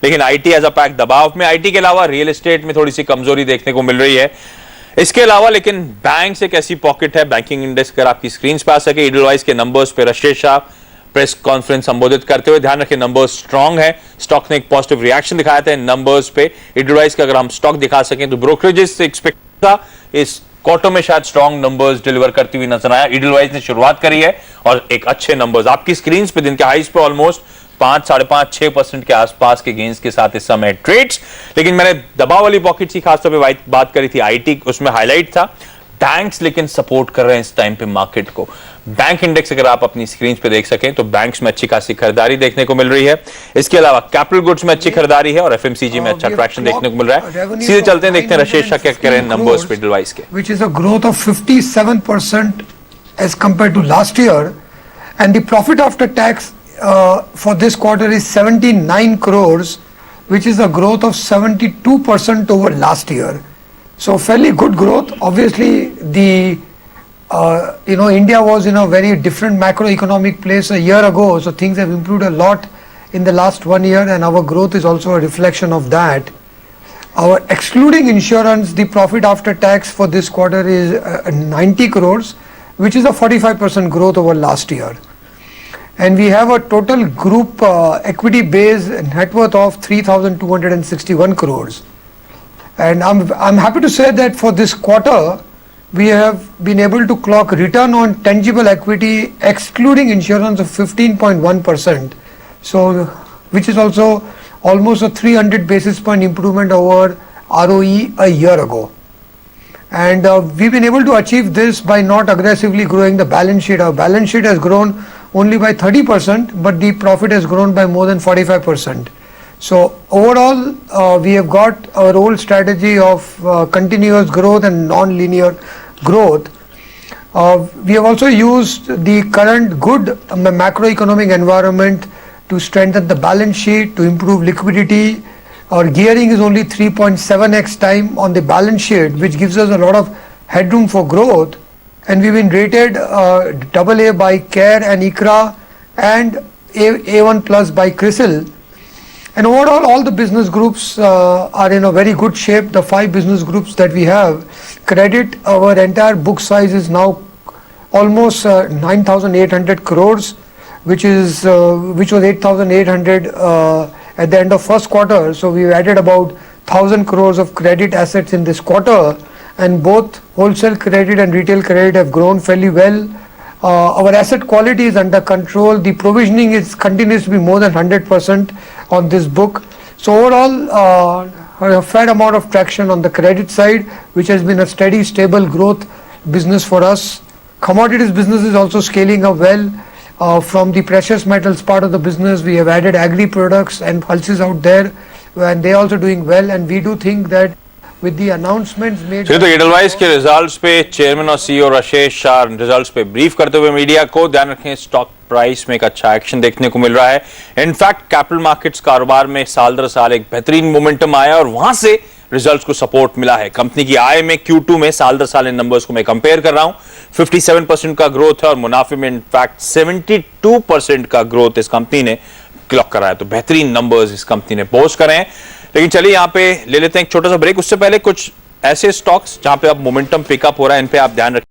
लेकिन IT as a pack दबाव में। आईटी के अलावा रियल एस्टेट में थोड़ी सी कमजोरी देखने को मिल रही है। इसके अलावा लेकिन बैंक एक ऐसी पॉकेट है, बैंकिंग इंडेक्स अगर आपकी स्क्रीन पे आ सके, ईडलवाइज के नंबर्स पे राजेश शाह प्रेस कॉन्फ्रेंस संबोधित करते हुए ध्यान रखें नंबर्स स्ट्रांग है, स्टॉक ने एक पॉजिटिव रिएक्शन दिखाया था नंबर्स पे। ईडलवाइज का अगर हम स्टॉक दिखा सकें तो ब्रोकरेजेस से एक्सपेक्ट था इस क्वार्टर में शायद स्ट्रांग नंबर्स डिलीवर करती हुई नजर आया। ईडलवाइज ने शुरुआत करी है और एक अच्छे नंबर्स आपकी स्क्रीन पे दिन के हाइज पे ऑलमोस्ट 5, 5.5-6% के आसपास के गेंस के साथ इस समय ट्रेड्स। लेकिन मैंने दबाव वाली पॉकेट की खासतौर पे बात करी थी, आईटी उसमें हाईलाइट था। बैंक्स लेकिन सपोर्ट कर रहे हैं इस टाइम पे मार्केट को। बैंक इंडेक्स अगर आप अपनी स्क्रीन पे देख सकें तो बैंक्स में अच्छी खासी खरीदारी देखने को मिल रही है। इसके अलावा कैपिटल गुड्स में अच्छी खरीदारी है और एफएमसीजी में अच्छा ट्रैक्शन देखने को मिल रहा है। सीधे चलते हैं, देखते हैं राजेश शाह क्या कह रहे हैं नंबर्स पे डिवाइस के। Which is a growth of 57% as compared to last year and the profit after tax for this quarter is 79 crores, which is a growth of 72% over last year. So fairly good growth. Obviously, India was in a very different macroeconomic place a year ago, so things have improved a lot in the last 1 year, and our growth is also a reflection of that. Our excluding insurance, the profit after tax for this quarter is 90 crores, which is a 45% growth over last year. And we have a total group equity base net worth of 3,261 crores. And I'm happy to say that for this quarter, we have been able to clock return on tangible equity excluding insurance of 15.1%. So, which is also almost a 300 basis point improvement over ROE a year ago. And we've been able to achieve this by not aggressively growing the balance sheet. Our balance sheet has grown only by 30%, but the profit has grown by more than 45%. So overall, we have got our old strategy of continuous growth and non-linear growth. We have also used the current good macroeconomic environment to strengthen the balance sheet, to improve liquidity. Our gearing is only 3.7x time on the balance sheet, which gives us a lot of headroom for growth. And we've been rated AA by CARE and ICRA and A1 plus by CRISIL. And overall, all the business groups are in a very good shape. The 5 business groups that we have, credit, our entire book size is now almost 9,800 crores, which was 8,800 at the end of first quarter. So we've added about 1,000 crores of credit assets in this quarter. And both wholesale credit and retail credit have grown fairly well. Our asset quality is under control. The provisioning continues to be more than 100% on this book. So overall, a fair amount of traction on the credit side, which has been a steady, stable growth business for us. Commodities business is also scaling up well. From the precious metals part of the business, we have added agri products and pulses out there, and they are also doing well. And we do think that with the announcements made, तो Edelweiss के results पे chairman और CEO Rajesh Shah results पे brief करते हुए media को, ध्यान रखें स्टॉक प्राइस में एक अच्छा एक्शन देखने को मिल रहा है। इनफैक्ट कैपिटल मार्केट्स कारोबार में साल दर साल एक बेहतरीन मोमेंटम आया और वहां से रिजल्ट्स को सपोर्ट मिला है। कंपनी की आय में Q2 में साल दर साल इन नंबर्स को मैं कंपेयर कर रहा हूं, 57% का ग्रोथ है और मुनाफे में इनफैक्ट 72% का ग्रोथ इस कंपनी ने क्लॉक करा है। तो बेहतरीन नंबर्स इस कंपनी ने पोस्ट करे हैं। लेकिन चलिए यहां पे ले लेते हैं एक छोटा सा ब्रेक। उससे पहले कुछ ऐसे स्टॉक्स जहां पे अब मोमेंटम पिकअप हो रहा है, इन पे आप ध्यान रखें।